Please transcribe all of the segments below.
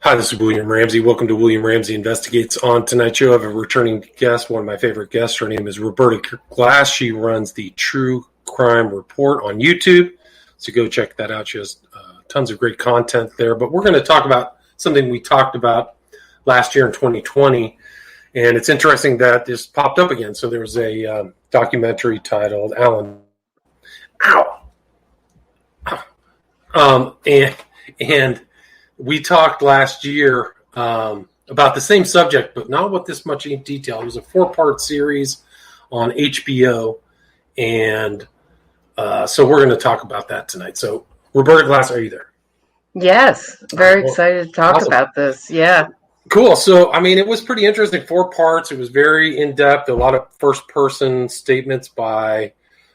Hi, this is William Ramsey. Welcome to William Ramsey Investigates. On tonight's show, I have a returning guest, one of my favorite guests. Her name is Roberta Glass. She runs the True Crime Report on YouTube, so go check that out. She has tons of great content there. But we're going to talk about something we talked about last year in 2020, and it's interesting that this popped up again. So there was a documentary titled Alan. Ow! And we talked last year about the same subject, but not with this much detail. It was a 4-part series on HBO, and so we're going to talk about that tonight. So, Roberta Glass, are you there? Yes, very excited to talk about this. Yeah. Cool. So, I mean, it was pretty interesting. 4 parts. It was very in-depth, a lot of first-person statements by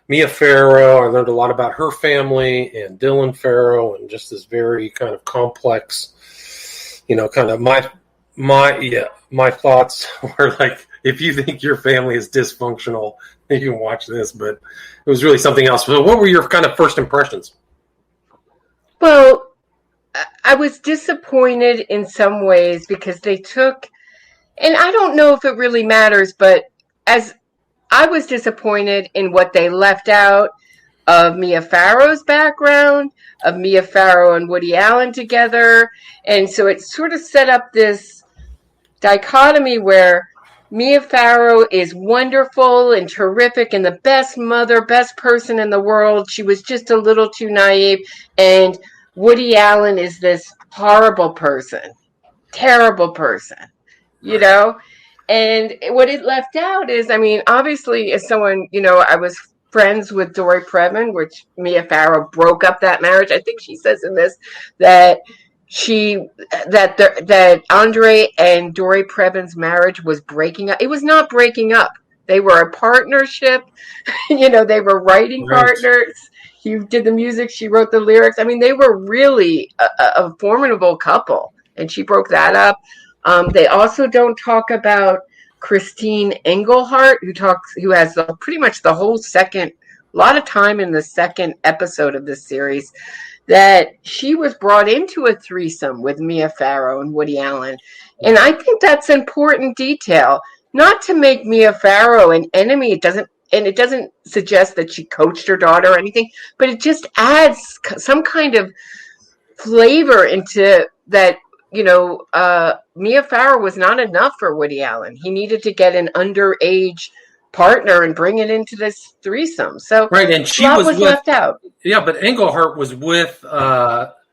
Mia Farrow. I learned a lot about her family and Dylan Farrow, and just this very kind of complex, kind of my thoughts were like, if you think your family is dysfunctional, you can watch this, but it was really something else. So what were your kind of first impressions? Well, I was disappointed in some ways because they took, and I don't know if it really matters, but as I was disappointed in what they left out of Mia Farrow's background, of Mia Farrow and Woody Allen together. And so it sort of set up this dichotomy where Mia Farrow is wonderful and terrific and the best mother, best person in the world. She was just a little too naive. And Woody Allen is this horrible person, terrible person, And what it left out is, I mean, obviously, as someone, I was friends with Dory Previn, which Mia Farrow broke up that marriage. I think she says in this that that Andre and Dory Previn's marriage was breaking up. It was not breaking up. They were a partnership. They were writing partners. He did the music. She wrote the lyrics. I mean, they were really a formidable couple, and she broke that up. They also don't talk about Christine Engelhardt, who has pretty much the whole a lot of time in the second episode of this series, that she was brought into a threesome with Mia Farrow and Woody Allen. And I think that's important detail, not to make Mia Farrow an enemy. It doesn't suggest that she coached her daughter or anything, but it just adds some kind of flavor into that. Mia Farrow was not enough for Woody Allen. He needed to get an underage partner and bring it into this threesome. So right, and she was left out. Yeah, but Engelhardt was with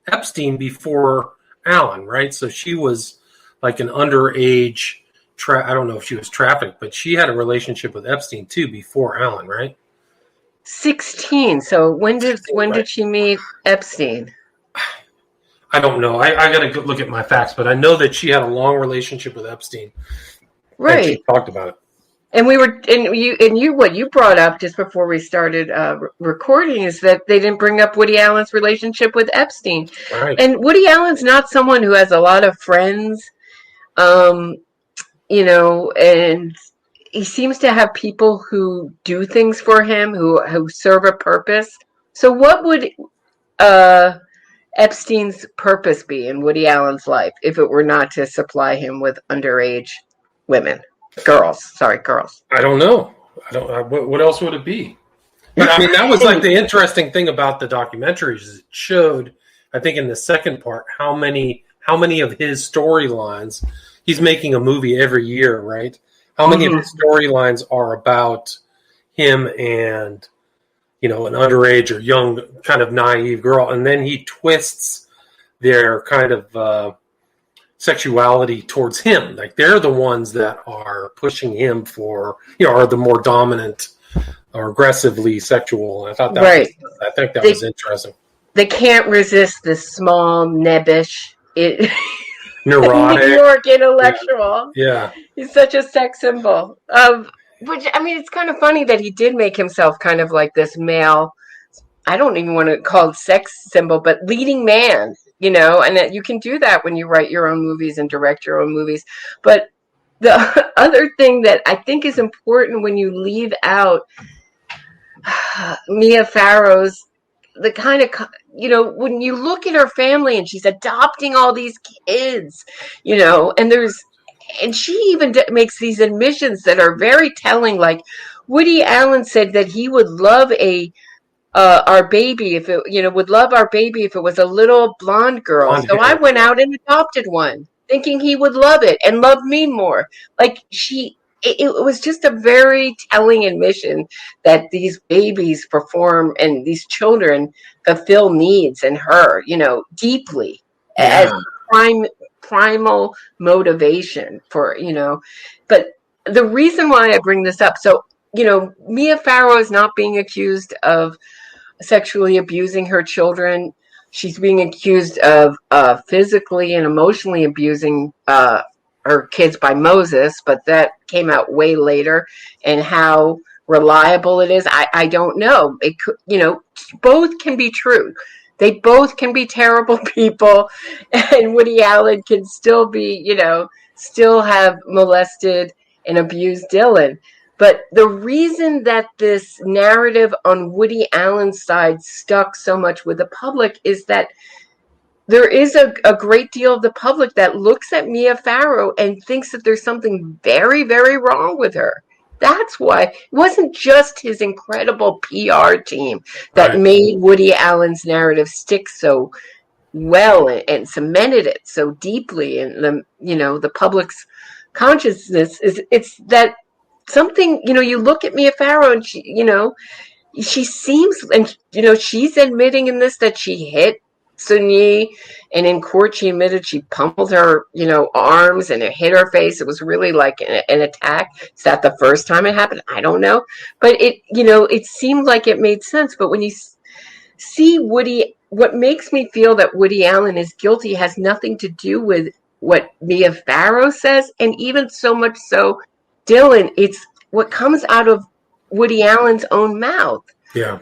Epstein before Allen, right? So she was like an underage. I don't know if she was trafficked, but she had a relationship with Epstein too before Allen, right? 16. So when did she meet Epstein? I don't know. I got to look at my facts, but I know that she had a long relationship with Epstein. Right. And she talked about it. And what you brought up just before we started recording is that they didn't bring up Woody Allen's relationship with Epstein. Right. And Woody Allen's not someone who has a lot of friends, and he seems to have people who do things for him, who serve a purpose. So what would Epstein's purpose be in Woody Allen's life if it were not to supply him with underage girls? I don't know. What else would it be? But I mean, that was like the interesting thing about the documentaries is it showed, I think in the second part, how many of his storylines, he's making a movie every year, right? How many of his storylines are about him and an underage or young kind of naive girl. And then he twists their kind of sexuality towards him. Like they're the ones that are pushing him for, are the more dominant or aggressively sexual. And I thought that was interesting. They can't resist this small, nebbish, neurotic, New York intellectual. Yeah. He's such a sex symbol. Which, I mean, it's kind of funny that he did make himself kind of like this male, I don't even want to call it sex symbol, but leading man, and that you can do that when you write your own movies and direct your own movies. But the other thing that I think is important when you leave out Mia Farrow's, the kind of when you look at her family and she's adopting all these kids, and she even makes these admissions that are very telling. Like Woody Allen said that he would love our baby if it would love our baby if it was a little blonde girl. So I went out and adopted one, thinking he would love it and love me more. Like it was just a very telling admission that these babies perform and these children fulfill needs in her, deeply as primal motivation for, but the reason why I bring this up, so, Mia Farrow is not being accused of sexually abusing her children. She's being accused of physically and emotionally abusing her kids by Moses, but that came out way later. And how reliable it is, I don't know. It could, both can be true. They both can be terrible people, and Woody Allen can still be, still have molested and abused Dylan. But the reason that this narrative on Woody Allen's side stuck so much with the public is that there is a great deal of the public that looks at Mia Farrow and thinks that there's something very, very wrong with her. That's why it wasn't just his incredible PR team that made Woody Allen's narrative stick so well and cemented it so deeply in the public's consciousness. It's that something, you look at Mia Farrow and she seems, and she's admitting in this that she hit Sun-Yi, and in court she admitted she pummeled her arms and it hit her face. It was really like an attack. Is that the first time it happened? I don't know, but it seemed like it made sense. But when you see Woody, what makes me feel that Woody Allen is guilty has nothing to do with what Mia Farrow says, and even so much so Dylan, it's what comes out of Woody Allen's own mouth. Yeah.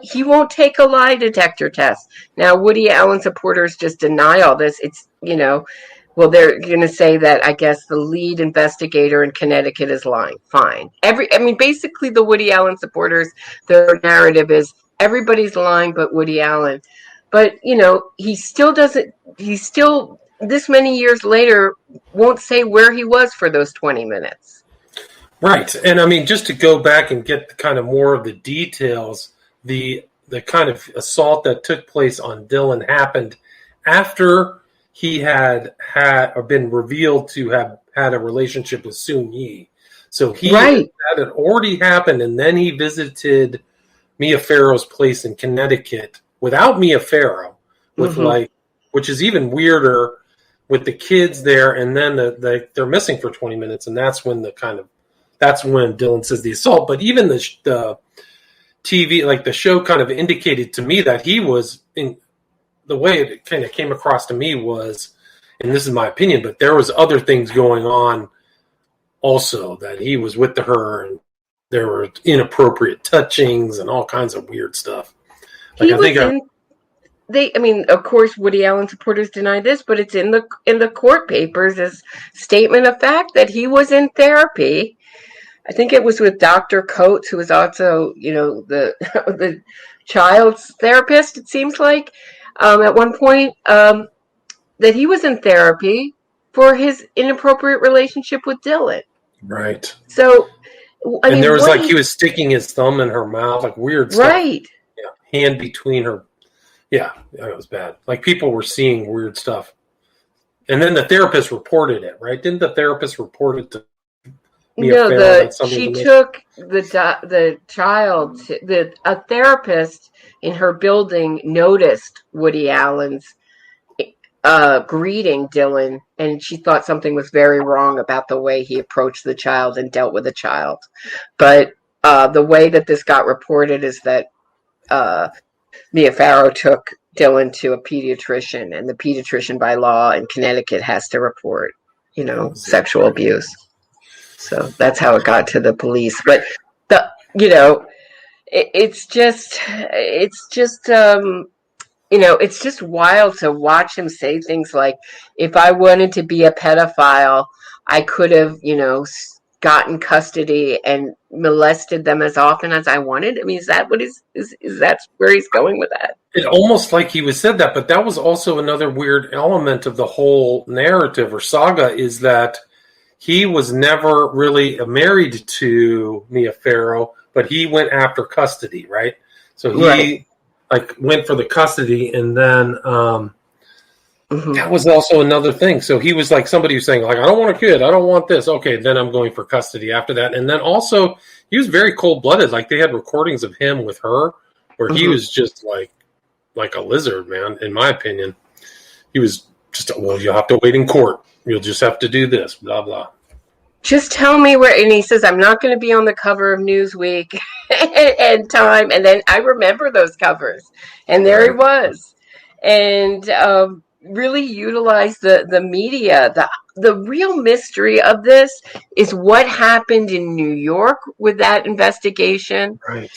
He won't take a lie detector test. Now, Woody Allen supporters just deny all this. It's, well, they're going to say that, I guess, the lead investigator in Connecticut is lying. Fine. Basically, the Woody Allen supporters, their narrative is everybody's lying but Woody Allen. But, he still, this many years later, won't say where he was for those 20 minutes. Right. And just to go back and get kind of more of the details, the kind of assault that took place on Dylan happened after he had or been revealed to have had a relationship with Sun-Yi. So that had already happened, and then he visited Mia Farrow's place in Connecticut without Mia Farrow, with which is even weirder, with the kids there, and then they're missing for 20 minutes, and that's when Dylan says the assault. But even the TV, like the show, kind of indicated to me that he was in the way it kind of came across to me was, and this is my opinion, but there was other things going on also, that he was with her and there were inappropriate touchings and all kinds of weird stuff. Of course, Woody Allen supporters deny this, but it's in the court papers as statement of fact that he was in therapy. I think it was with Dr. Coates, who was also, the child's therapist, it seems like, at one point, that he was in therapy for his inappropriate relationship with Dylan. Right. So, and there was he was sticking his thumb in her mouth, like weird stuff. Right. Yeah. Hand between her. Yeah, it was bad. Like people were seeing weird stuff. And then the therapist reported it, right? Didn't the therapist report it to she took the child. A therapist in her building noticed Woody Allen's greeting Dylan, and she thought something was very wrong about the way he approached the child and dealt with the child. But the way that this got reported is that Mia Farrow took Dylan to a pediatrician, and the pediatrician by law in Connecticut has to report, sexual abuse. So that's how it got to the police. But it's just wild to watch him say things like, if I wanted to be a pedophile, I could have, gotten custody and molested them as often as I wanted? I mean, is that what is that where he's going with that? It almost like he was said that, but that was also another weird element of the whole narrative or saga, is that he was never really married to Mia Farrow, but he went after custody, right? So he went for the custody, and then that was also another thing. So he was like somebody who's saying, like, I don't want a kid, I don't want this. Okay, then I'm going for custody after that. And then also he was very cold-blooded. Like, they had recordings of him with her where he was just like a lizard, man, in my opinion. He was just, well, you'll have to wait in court. You'll just have to do this, blah, blah. Just tell me where, and he says, I'm not going to be on the cover of Newsweek and Time. And then I remember those covers. And there he was. And really utilized the media. The real mystery of this is what happened in New York with that investigation. Right.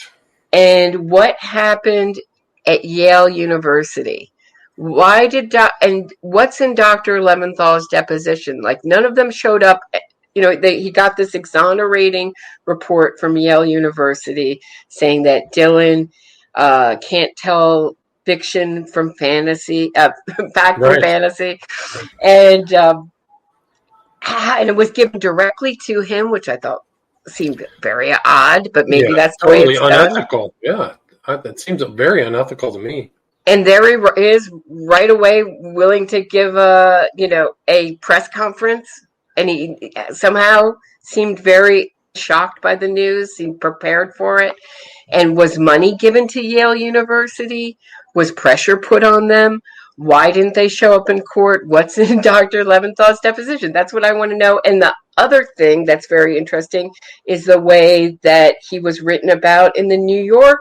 And what happened at Yale University. Why did and what's in Dr. Leventhal's deposition? Like, none of them showed up. You know, he got this exonerating report from Yale University saying that Dylan can't tell fiction from fantasy, fact from fantasy, and it was given directly to him, which I thought seemed very odd, but maybe that's the way it's unethical. Done. Yeah, that seems very unethical to me. And there he is, right away, willing to give a press conference. And he somehow seemed very shocked by the news, seemed prepared for it. And was money given to Yale University? Was pressure put on them? Why didn't they show up in court? What's in Dr. Leventhal's deposition? That's what I want to know. And the other thing that's very interesting is the way that he was written about in the New York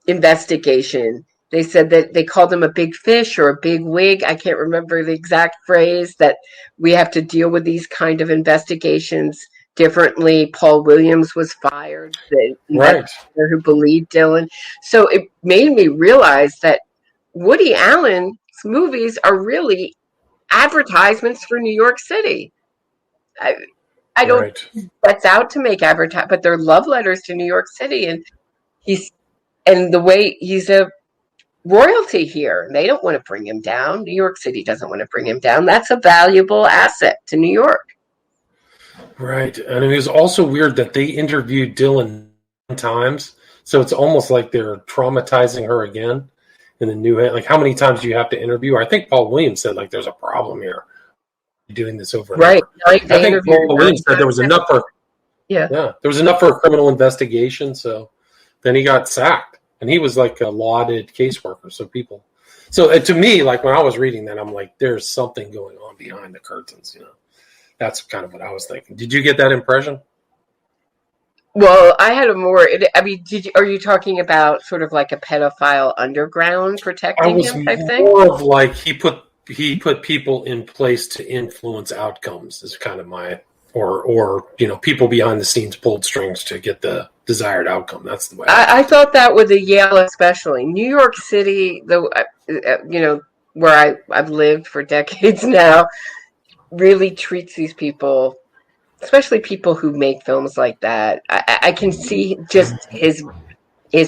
investigation. They said that they called him a big fish or a big wig. I can't remember the exact phrase, that we have to deal with these kind of investigations differently. Paul Williams was fired, the investigator who believed Dylan. So it made me realize that Woody Allen's movies are really advertisements for New York City. I don't that's out to make advertise, but they're love letters to New York City, and the way he's a royalty here. They don't want to bring him down. New York City doesn't want to bring him down. That's a valuable asset to New York. Right. And it was also weird that they interviewed Dylan times. So it's almost like they're traumatizing her again in the new, like, how many times do you have to interview her? I think Paul Williams said, like, there's a problem here. Doing this over and over. I think Paul Williams said there was enough for there was enough for a criminal investigation. So then he got sacked. And he was like a lauded caseworker. So to me, like, when I was reading that, I'm like, there's something going on behind the curtains, you know. That's kind of what I was thinking. Did you get that impression? Well, I had a more, I mean, are you talking about sort of like a pedophile underground protecting him type thing? More of like he put people in place to influence outcomes is kind of my, or people behind the scenes pulled strings to get the desired outcome. That's the way I thought that with the Yale, especially New York City, though, where I've lived for decades now, really treats these people, especially people who make films like that. I can see just his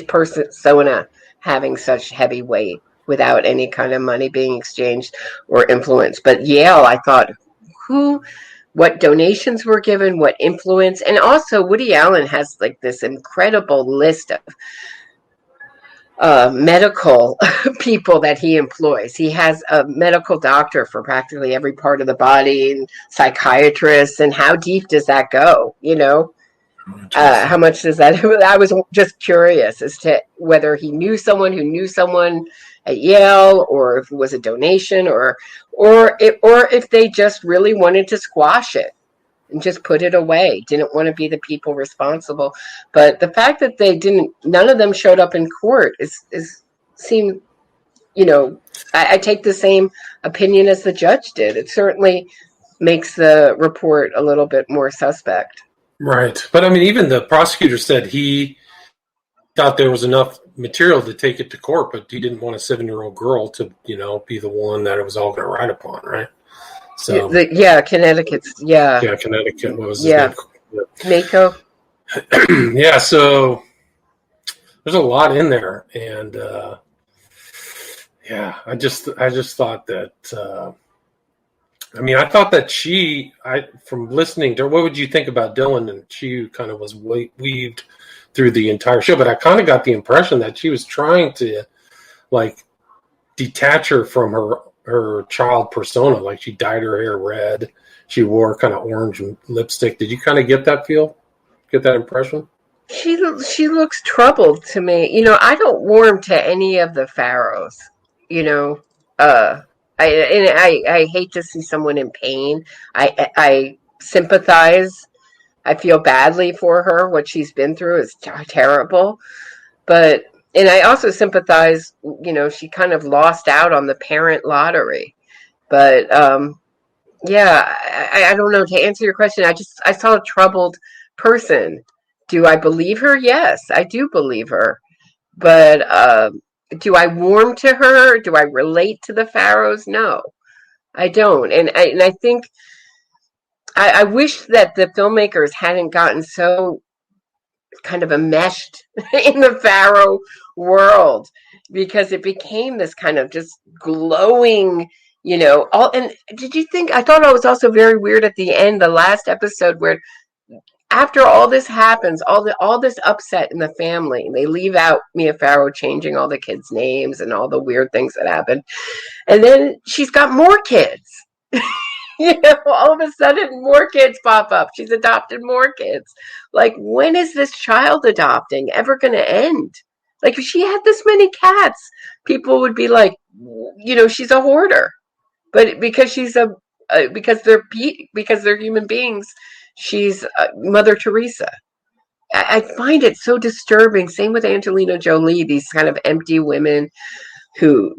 persona having such heavy weight without any kind of money being exchanged or influence. But Yale, I thought, what donations were given, what influence, and also Woody Allen has like this incredible list of medical people that he employs. He has a medical doctor for practically every part of the body, and psychiatrists, and how deep does that go? How much does that? I was just curious as to whether he knew someone who knew someone at Yale, or if it was a donation, or if they just really wanted to squash it and just put it away, didn't want to be the people responsible. But the fact that none of them showed up in court seemed, I take the same opinion as the judge did. It certainly makes the report a little bit more suspect. Right. But I mean, even the prosecutor said he thought there was enough material to take it to court, but he didn't want a 7-year-old girl to, be the one that it was all going to ride upon, right? So Connecticut's Connecticut. What was his name? Mako. Yeah, so there's a lot in there, and I just thought that. I thought that from listening to her, what would you think about Dylan? And she kind of was weaved through the entire show, but I kind of got the impression that she was trying to like detach her from her child persona. Like she dyed her hair red, she wore kind of orange lipstick. Did you kind of get that impression? She looks troubled to me. I don't warm to any of the Farrows. I hate to see someone in pain. I sympathize. I feel badly for her. What she's been through is terrible. And I also sympathize. She kind of lost out on the parent lottery. But I don't know. To answer your question, I saw a troubled person. Do I believe her? Yes, I do believe her. But do I warm to her? Do I relate to the Farrows? No, I don't. And I think I wish that the filmmakers hadn't gotten so kind of enmeshed in the Farrow world, because it became this kind of just glowing, all. And did you think, I thought it was also very weird at the end, the last episode, where after all this happens, all this upset in the family, they leave out Mia Farrow changing all the kids' names and all the weird things that happen. And then she's got more kids. All of a sudden more kids pop up. She's adopted more kids. Like, when is this child adopting ever going to end? Like, if she had this many cats, people would be like, she's a hoarder. But because because they're human beings, she's Mother Teresa. I find it so disturbing. Same with Angelina Jolie, these kind of empty women who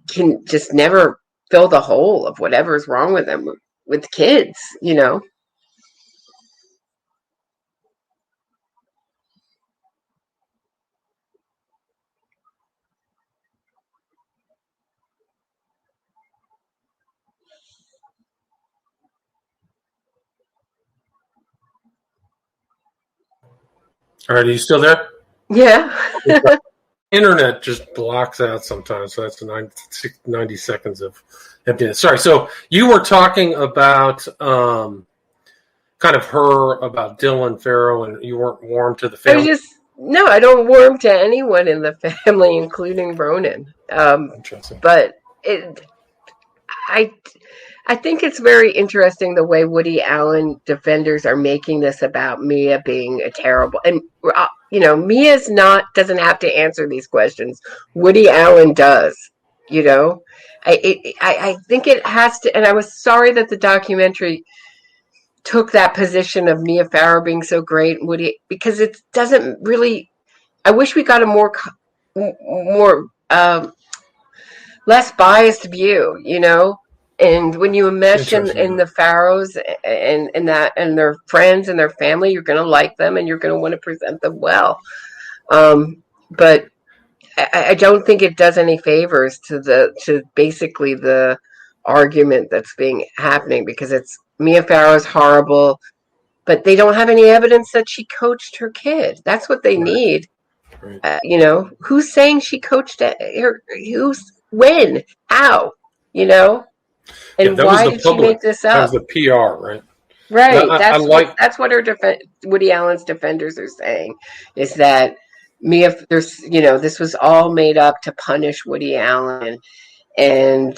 can never fill the hole of whatever's wrong with them with kids. All right, are you still there? Yeah. Internet just blocks out sometimes, so that's 90 seconds of emptiness. Sorry, so you were talking about kind of her, about Dylan Farrow, and you weren't warm to the family. No, I don't warm to anyone in the family, including Ronan. Interesting. But I think it's very interesting the way Woody Allen defenders are making this about Mia being a terrible, and Mia's doesn't have to answer these questions. Woody Allen does. I think it has to, and I was sorry that the documentary took that position of Mia Farrow being so great, Woody, because it doesn't really. I wish we got a more less biased view, And when you mesh in the Farrows and their friends and their family, you're going to like them and you're going to want to present them well. But I don't think it does any favors to basically the argument that's happening, because it's Mia Farrow's horrible, but they don't have any evidence that she coached her kid. That's what they need. Right. Who's saying she coached her? When? How? And why did she make this up? That was the PR, right? Right. That's what Woody Allen's defenders are saying, is that this was all made up to punish Woody Allen, and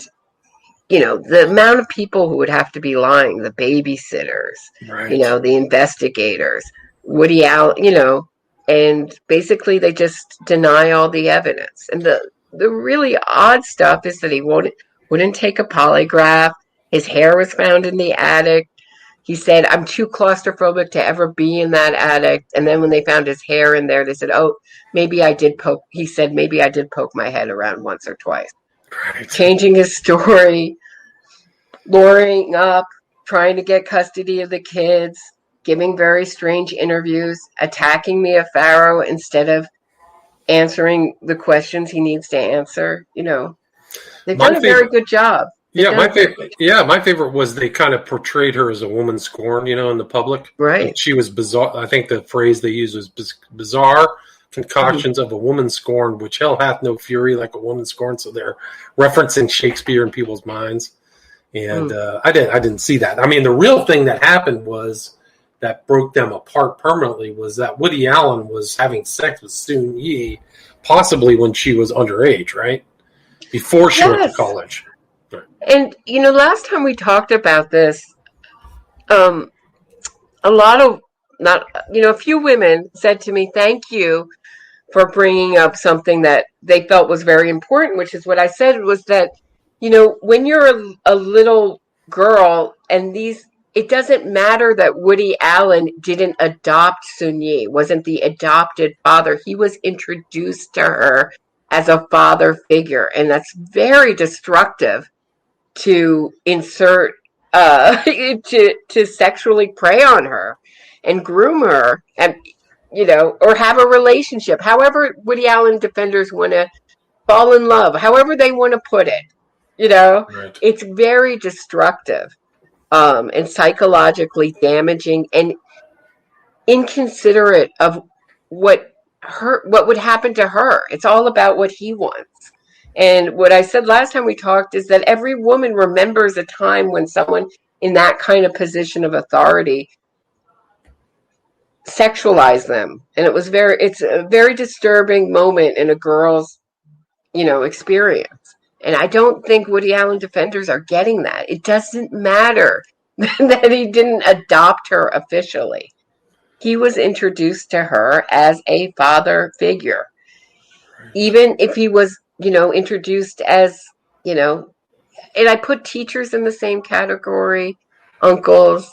the amount of people who would have to be lying, the babysitters, right. The investigators, Woody Allen, and basically they just deny all the evidence. And the really odd stuff is that he wouldn't take a polygraph. His hair was found in the attic. He said, "I'm too claustrophobic to ever be in that attic." And then when they found his hair in there, they said, "Oh, maybe I did poke." He said, "Maybe I did poke my head around once or twice." Right. Changing his story, luring up, trying to get custody of the kids, giving very strange interviews, attacking Mia Farrow instead of answering the questions he needs to answer. They've done a very good job. My favorite was they kind of portrayed her as a woman scorned, in the public. Right. And she was bizarre. I think the phrase they used was bizarre concoctions of a woman scorned, which hell hath no fury like a woman scorned. So they're referencing Shakespeare in people's minds. And I didn't see that. I mean, the real thing that happened was that broke them apart permanently was that Woody Allen was having sex with Soon-Yi, possibly when she was underage, right? Before she went to college. Right. And, last time we talked about this, a few women said to me, thank you for bringing up something that they felt was very important, which is what I said was that, when you're a little girl and it doesn't matter that Woody Allen didn't adopt Soon-Yi, wasn't the adopted father. He was introduced to her as a father figure. And that's very destructive to insert, to sexually prey on her and groom her and, or have a relationship. However Woody Allen defenders want to fall in love, however they want to put it, Right. It's very destructive. And psychologically damaging and inconsiderate of what would happen to her. It's all about what he wants. And what I said last time we talked is that every woman remembers a time when someone in that kind of position of authority sexualized them. And it's a very disturbing moment in a girl's, experience. And I don't think Woody Allen defenders are getting that. It doesn't matter that he didn't adopt her officially. He was introduced to her as a father figure. Even if he was, introduced as, and I put teachers in the same category, uncles,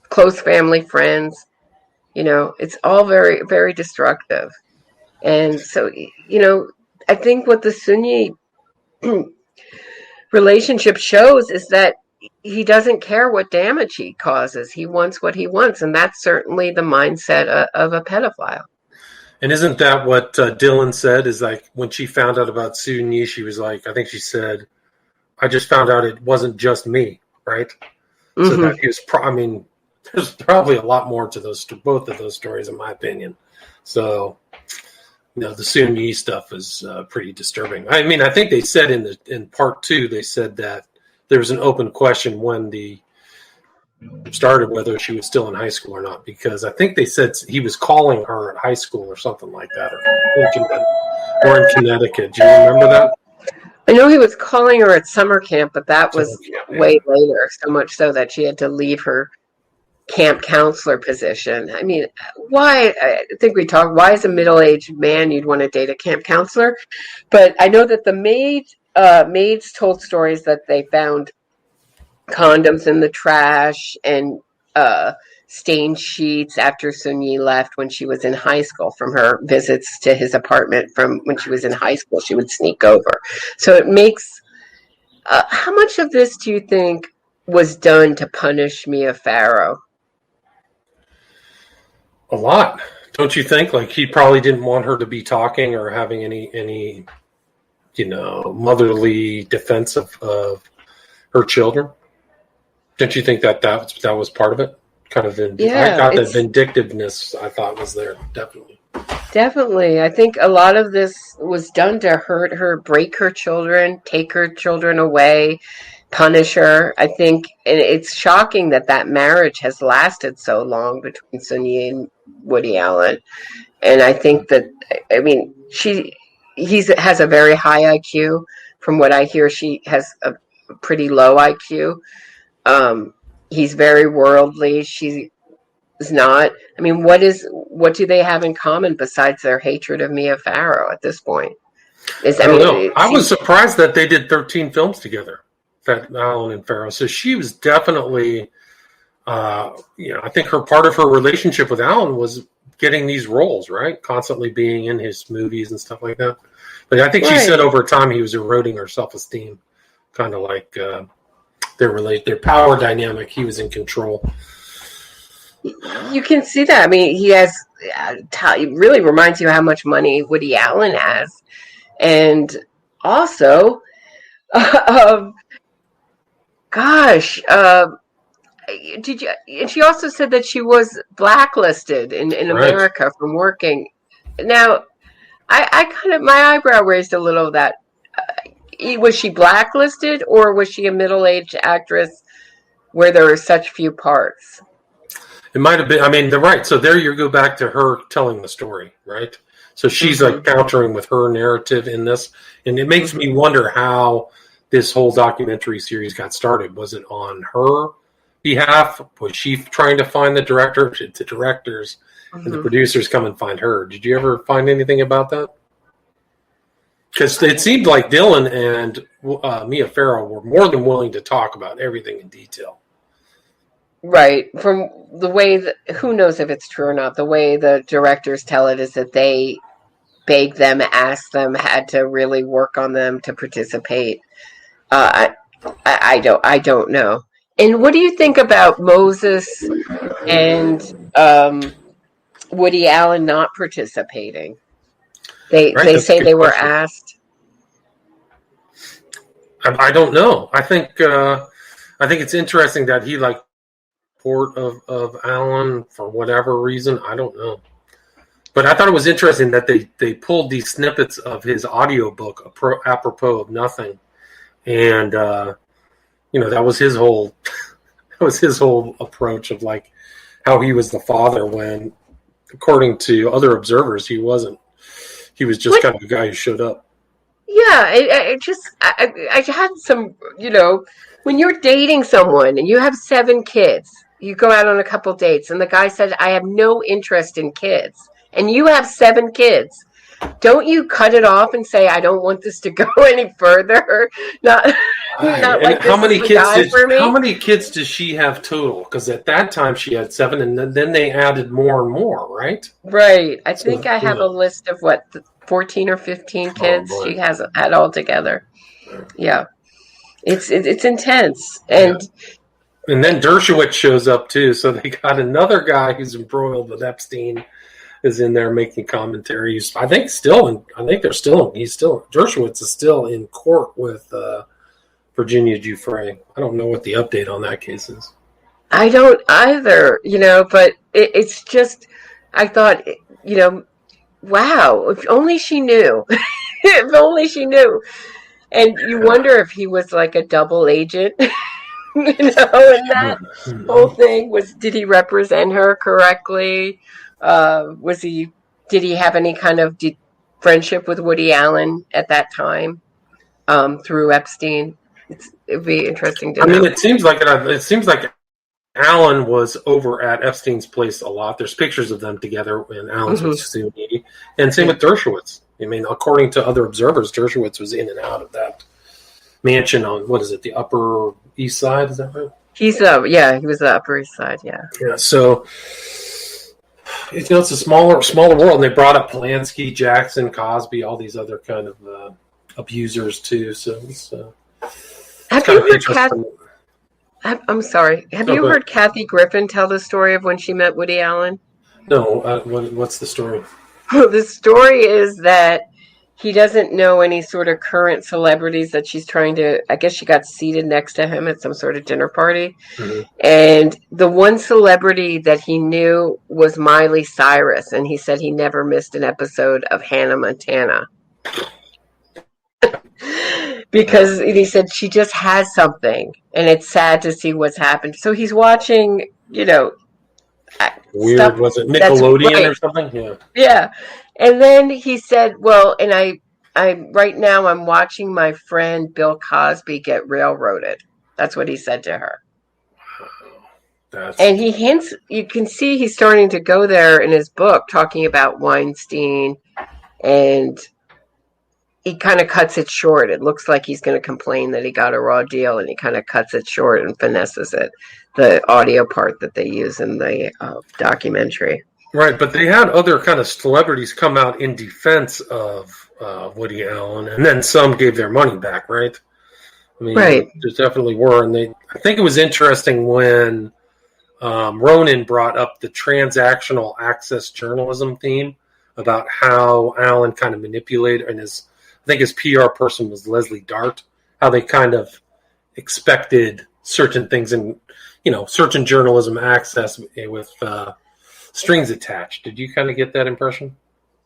close family friends, it's all very, very destructive. And so, I think what the Soon-Yi relationship shows is that he doesn't care what damage he causes. He wants what he wants. And that's certainly the mindset of a pedophile. And isn't that what Dylan said? Is like when she found out about Soon-Yi, she was like, I think she said, I just found out it wasn't just me, right? Mm-hmm. So that he was, there's probably a lot more to both of those stories, in my opinion. So, the Soon-Yi stuff is pretty disturbing. I mean, I think they said in part 2, they said that there was an open question when the started whether she was still in high school or not, because I think they said he was calling her at high school or something like that, or in Connecticut. Do you remember that? I know he was calling her at summer camp, but that was way later, so much so that she had to leave her camp counselor position. I mean, why? I think why is a middle-aged man you'd want to date a camp counselor? But I know that the maids told stories that they found condoms in the trash and stained sheets after Soon-Yi left when she was in high school from her visits to his apartment from when she was in high school. She would sneak over. So it makes... how much of this do you think was done to punish Mia Farrow? A lot. Don't you think? Like, he probably didn't want her to be talking or having any motherly defense of her children. Don't you think that was part of it? Kind of, I got that vindictiveness. I thought was there, definitely. Definitely, I think a lot of this was done to hurt her, break her children, take her children away, punish her. I think, and it's shocking that marriage has lasted so long between Soon-Yi and Woody Allen. And I think that, I mean, he has a very high IQ. From what I hear, she has a pretty low IQ. He's very worldly. She is not. I mean, what do they have in common besides their hatred of Mia Farrow at this point? I don't know. I was surprised that they did 13 films together, Allen and Farrow. So she was definitely, I think part of her relationship with Allen was getting these roles, right? Constantly being in his movies and stuff like that. But I think she said over time he was eroding her self-esteem, kind of like their power dynamic. He was in control. You can see that. I mean, he has. It really reminds you how much money Woody Allen has, and also, gosh, did you? And she also said that she was blacklisted in Right. America from working. Now, I kind of my eyebrow raised a little. That was she blacklisted, or was she a middle-aged actress where there were such few parts? It might have been. I mean, they're right. So there you go back to her telling the story, right? So she's like countering with her narrative in this, and it makes me wonder how this whole documentary series got started. Was it on her behalf? Was she trying to find the director? Did the directors and the producers come and find her? Did you ever find anything about that? Because it seemed like Dylan and Mia Farrow were more than willing to talk about everything in detail. Right. From the way that, who knows if it's true or not, the way the directors tell it is that they begged them, asked them, had to really work on them to participate. I don't know. And what do you think about Moses and Woody Allen not participating? They say they were asked. I don't know. I think it's interesting that he like port of Allen for whatever reason. I don't know. But I thought it was interesting that they pulled these snippets of his audiobook apropos of nothing. And that was his whole approach of like how he was the father when, according to other observers, he wasn't. He was just kind of a guy who showed up. Yeah, I had some, when you're dating someone and you have 7 kids, you go out on a couple dates and the guy said, I have no interest in kids, and you have 7 kids. Don't you cut it off and say, I don't want this to go any further? Not like how many this is the guy for me. How many kids does she have total? Because at that time she had 7, and then they added more and more, right? Right. I think I have a list of 14 or 15 kids she has had all together. Yeah. It's intense. And then Dershowitz shows up too, so they got another guy who's embroiled with Epstein is in there making commentaries. Dershowitz is still in court with Virginia Giuffre. I don't know what the update on that case is. I don't either, but it's just, I thought, wow, if only she knew. If only she knew. And you wonder if he was like a double agent, in that whole thing. Did he represent her correctly? Did he have any kind of friendship with Woody Allen at that time through Epstein? It'd be interesting to know. I mean, it seems like Allen was over at Epstein's place a lot. There's pictures of them together when Allen's with Suni, and same with Dershowitz. I mean, according to other observers, Dershowitz was in and out of that mansion on the Upper East Side. Is that right? He was the Upper East Side. Yeah. Yeah. So it's a smaller world, and they brought up Polanski, Jackson, Cosby, all these other kind of abusers too. So it's have you heard Kathy? I'm sorry. Have you heard Kathy Griffin tell the story of when she met Woody Allen? No. What's the story? The story is that he doesn't know any sort of current celebrities that she's trying to, I guess she got seated next to him at some sort of dinner party. Mm-hmm. And the one celebrity that he knew was Miley Cyrus. And he said he never missed an episode of Hannah Montana. Because he said she just has something. And it's sad to see what's happened. So he's watching, weird, stuff, was it Nickelodeon or something? Yeah. And then he said, well, and I right now I'm watching my friend Bill Cosby get railroaded. That's what he said to her. And he hints, you can see he's starting to go there in his book, talking about Weinstein, and he kind of cuts it short. It looks like he's going to complain that he got a raw deal, and he kind of cuts it short and finesses it, the audio part that they use in the documentary. Right, but they had other kind of celebrities come out in defense of Woody Allen, and then some gave their money back, right? I mean, right. There definitely were, and I think it was interesting when Ronan brought up the transactional access journalism theme about how Allen kind of manipulated, and I think his PR person was Leslie Dart, how they kind of expected certain things in, certain journalism access with strings attached. Did you kind of get that impression?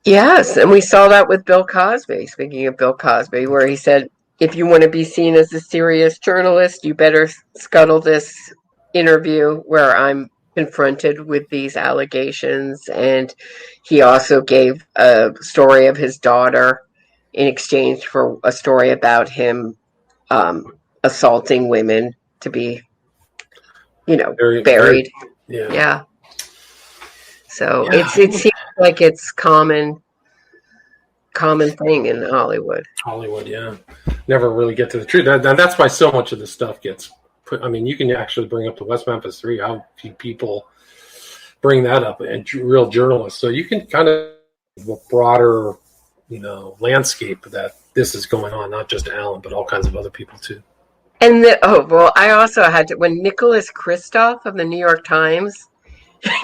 Yes, and we saw that with Bill Cosby. Speaking of Bill Cosby, where he said, if you want to be seen as a serious journalist, you better scuttle this interview where I'm confronted with these allegations. And he also gave a story of his daughter in exchange for a story about him assaulting women to be, buried. Very, yeah. So it seems like it's common thing in Hollywood. Hollywood, yeah. Never really get to the truth. That's why so much of this stuff gets put. I mean, you can actually bring up the West Memphis 3. How few people bring that up, and real journalists. So you can kind of a broader, landscape that this is going on, not just Alan, but all kinds of other people too. And I also had to, when Nicholas Kristof of the New York Times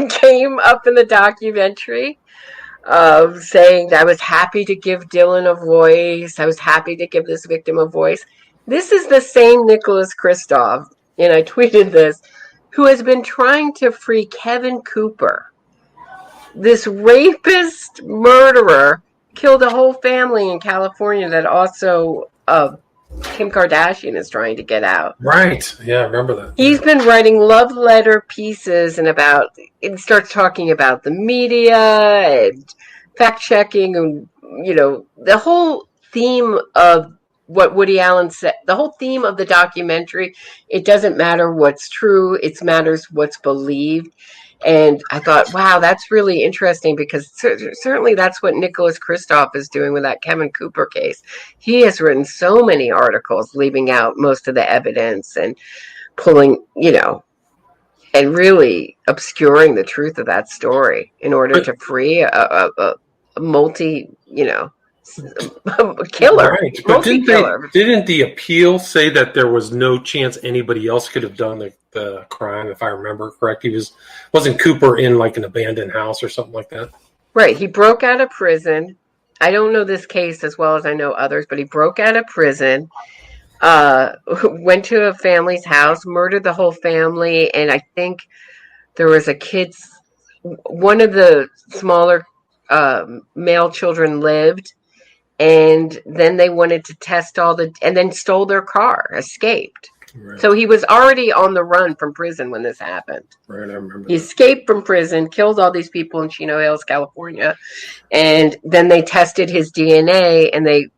came up in the documentary, saying that I was happy to give Dylan a voice. I was happy to give this victim a voice. This is the same Nicholas Kristof, and I tweeted this, who has been trying to free Kevin Cooper. This rapist murderer killed a whole family in California that also Kim Kardashian is trying to get out. Right. Yeah, I remember that. He's been writing love letter pieces and starts talking about the media and fact checking and, the whole theme of what Woody Allen said, the whole theme of the documentary, it doesn't matter what's true, it matters what's believed. And I thought, wow, that's really interesting because certainly that's what Nicholas Kristof is doing with that Kevin Cooper case. He has written so many articles leaving out most of the evidence and pulling, and really obscuring the truth of that story in order to free a multi, killer. Right. But didn't the appeal say that there was no chance anybody else could have done the crime, if I remember correct? Wasn't Cooper in like an abandoned house or something like that? Right. He broke out of prison. I don't know this case as well as I know others, but he broke out of prison, went to a family's house, murdered the whole family, and I think there was one of the smaller male children lived, and then they wanted to test and then stole their car, escaped. Right. So he was already on the run from prison when this happened. Right, I remember. He escaped from prison, killed all these people in Chino Hills, California, and then they tested his DNA, and they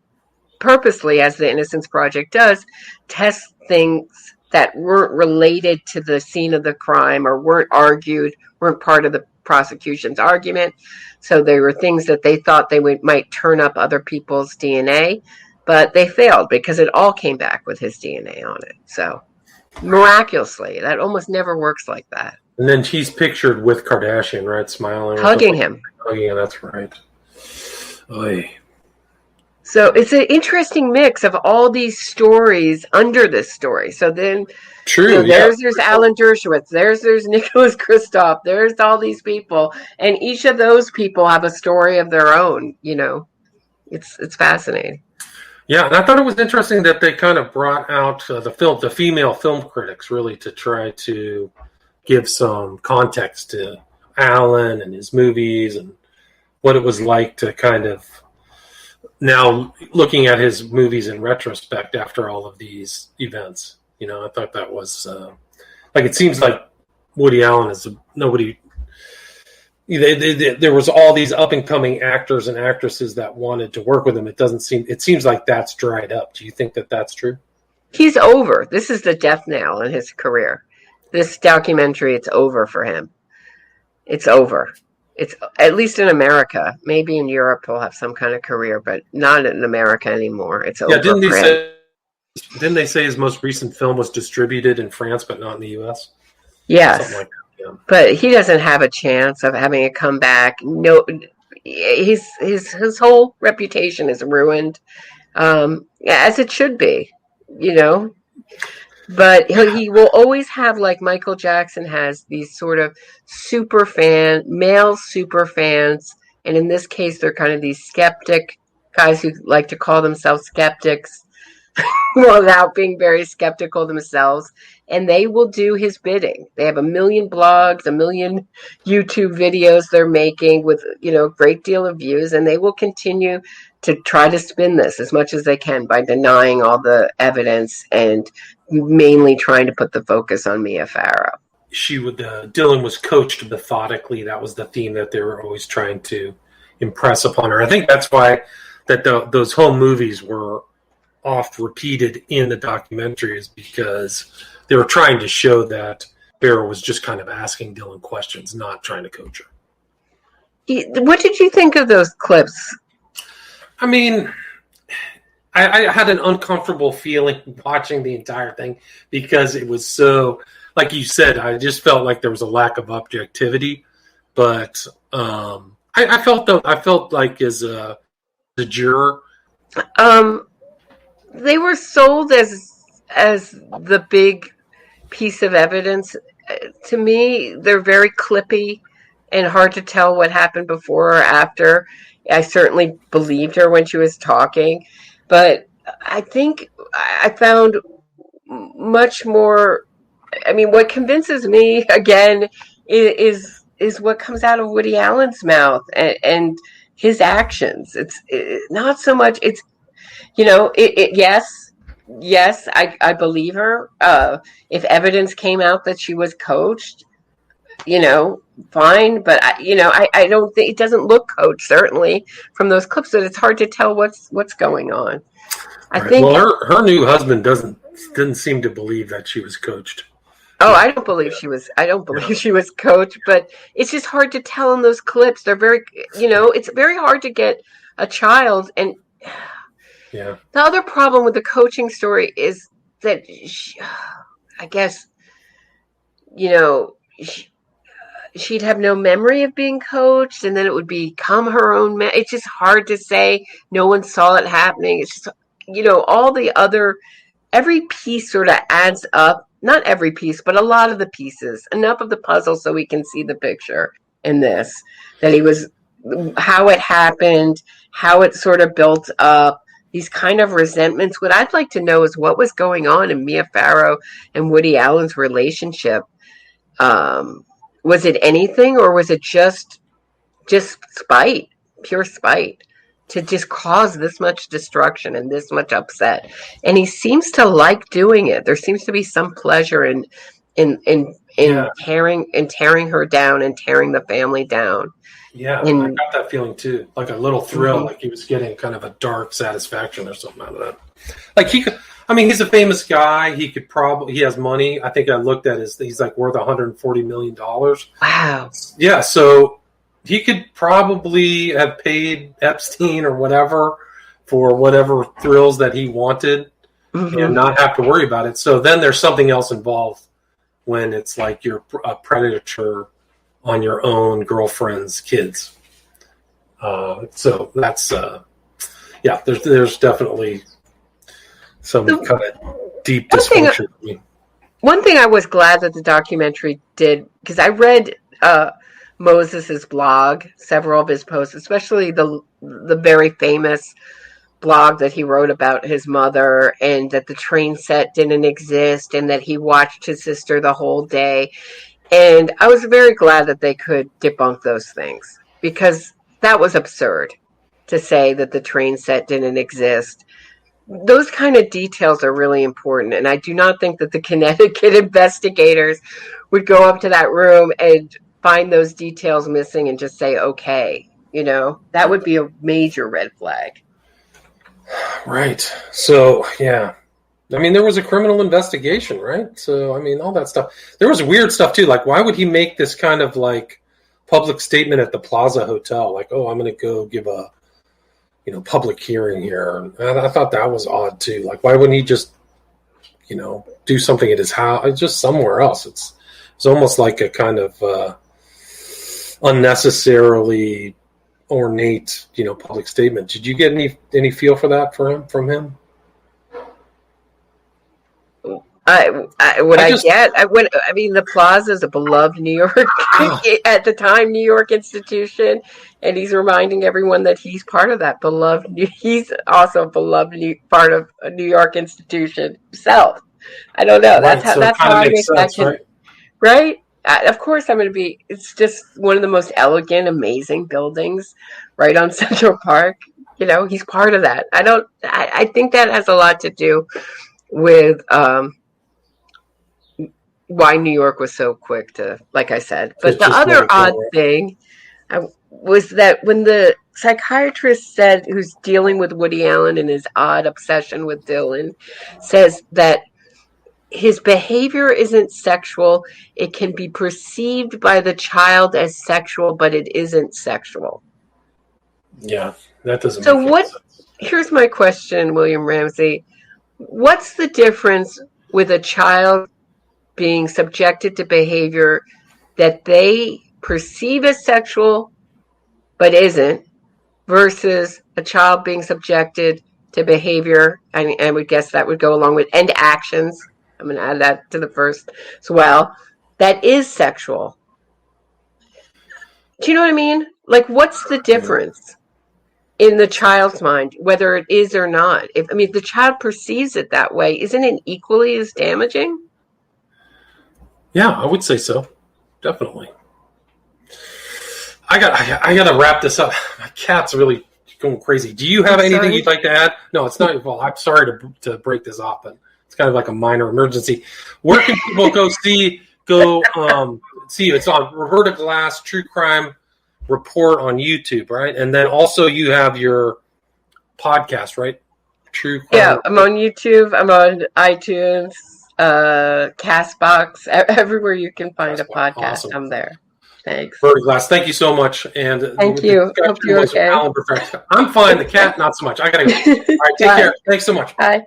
purposely, as the Innocence Project does, test things that weren't related to the scene of the crime or weren't part of the prosecution's argument. So they were things that they thought might turn up other people's DNA, but they failed because it all came back with his DNA on it. So miraculously, that almost never works like that. And then he's pictured with Kardashian, right? Smiling. Hugging him. Oh, yeah, that's right. Oy. So it's an interesting mix of all these stories under this story. So then there's Alan Dershowitz, there's Nicholas Kristof, there's all these people, and each of those people have a story of their own. It's fascinating. Yeah, and I thought it was interesting that they kind of brought out the female film critics really to try to give some context to Alan and his movies and what it was like to kind of now looking at his movies in retrospect after all of these events. I thought that was it seems like Woody Allen is nobody. There was all these up and coming actors and actresses that wanted to work with him. It seems like that's dried up. Do you think that that's true? He's over. This is the death knell in his career. This documentary, it's over for him. It's over. It's at least in America. Maybe in Europe he'll have some kind of career, but not in America anymore. It's over. Didn't they say his most recent film was distributed in France but not in the U.S.? Yes. Something like that. Yeah. But he doesn't have a chance of having a comeback. No, his whole reputation is ruined, as it should be, But he will always have, like Michael Jackson has, these sort of male super fans, and in this case, they're kind of these skeptic guys who like to call themselves skeptics without being very skeptical themselves. and they will do his bidding. They have a million blogs, a million YouTube videos they're making with, a great deal of views, and they will continue to try to spin this as much as they can by denying all the evidence and mainly trying to put the focus on Mia Farrow. Dylan was coached methodically. That was the theme that they were always trying to impress upon her. I think that's why those home movies were oft repeated in the documentary, is because they were trying to show that Farrow was just kind of asking Dylan questions, not trying to coach her. What did you think of those clips? I mean, I had an uncomfortable feeling watching the entire thing because it was so, like you said, I just felt like there was a lack of objectivity. But I felt like as a juror, they were sold as the big piece of evidence. To me, they're very clippy and hard to tell what happened before or after. I certainly believed her when she was talking, but I think I found much more. I mean, what convinces me again is what comes out of Woody Allen's mouth and his actions. It's not so much. It's yes, I believe her. If evidence came out that she was coached, fine. But I don't think it doesn't look coached, certainly from those clips, that it's hard to tell what's going on. I think. Well, her new husband didn't seem to believe that she was coached. Oh, I don't believe she was. I don't believe she was coached, but it's just hard to tell in those clips. They're very, it's very hard to get a child. And yeah, the other problem with the coaching story is that I guess, she'd have no memory of being coached, and then it would become her own. It's just hard to say. No one saw it happening. It's just, all the other, every piece sort of adds up. Not every piece, but a lot of the pieces, enough of the puzzle so we can see the picture in this, that how it happened, how it sort of built up, these kind of resentments. What I'd like to know is what was going on in Mia Farrow and Woody Allen's relationship. Was it anything, or was it just spite, pure spite, to just cause this much destruction and this much upset? And he seems to like doing it. There seems to be some pleasure in tearing her down and tearing the family down. Yeah, I got that feeling too. Like a little thrill, like he was getting kind of a dark satisfaction or something out of that. Like he's a famous guy. He has money. I think I looked at he's like worth $140 million. Wow. Yeah, so he could probably have paid Epstein or whatever for whatever thrills that he wanted and not have to worry about it. So then there's something else involved when it's like you're a predator on your own girlfriend's kids. So that's, there's definitely some kind of deep dysfunction. One thing I was glad that the documentary did, because I read Moses's blog, several of his posts, especially the very famous blog that he wrote about his mother, and that the train set didn't exist, and that he watched his sister the whole day. And I was very glad that they could debunk those things, because that was absurd to say that the train set didn't exist. Those kind of details are really important, and I do not think that the Connecticut investigators would go up to that room and find those details missing and just say, okay, that would be a major red flag. Right. So, yeah. I mean, there was a criminal investigation, right? So, I mean, all that stuff. There was weird stuff, too. Like, why would he make this kind of, like, public statement at the Plaza Hotel? Like, oh, I'm going to go give a, public hearing here. And I thought that was odd, too. Like, why wouldn't he just, do something at his house, just somewhere else? It's almost like a kind of unnecessarily ornate, public statement. Did you get any feel for that from him? The Plaza is a beloved New York, at the time, New York institution, and he's reminding everyone that he's part of that beloved. He's also a beloved part of a New York institution himself. I don't know. Right. So it That's kind how of I makes make that sense, right? right. Of course, I'm going to be. It's just one of the most elegant, amazing buildings, right on Central Park. He's part of that. I don't. I think that has a lot to do with why New York was so quick to, like I said. But the Just let other it odd go. thing was that when the psychiatrist said, who's dealing with Woody Allen and his odd obsession with Dylan, says that his behavior isn't sexual. It can be perceived by the child as sexual, but it isn't sexual. Yeah, that doesn't So make any sense. here's my question, William Ramsey. What's the difference with a child being subjected to behavior that they perceive as sexual but isn't, versus a child being subjected to behavior, and I would guess that would go along with, and actions, I'm going to add that to the first as well, that is sexual? Do you know what I mean? Like, what's the difference in the child's mind, whether it is or not? If the child perceives it that way, isn't it equally as damaging? Yeah, I would say so. Definitely. I got to wrap this up. My cat's really going crazy. Do you have anything you'd like to add? No, it's not your fault. I'm sorry to break this off, but it's kind of like a minor emergency. Where can people go see you? It's on Roberta Glass True Crime Report on YouTube, right? And then also you have your podcast, right? True Crime. Yeah, I'm on YouTube. I'm on iTunes, Castbox, everywhere you can find a podcast. Awesome. I'm there. Thanks. Roberta Glass, thank you so much. And thank you. Hope you're okay. I'm fine. The cat, not so much. I gotta go. All right, take care. Thanks so much. Bye.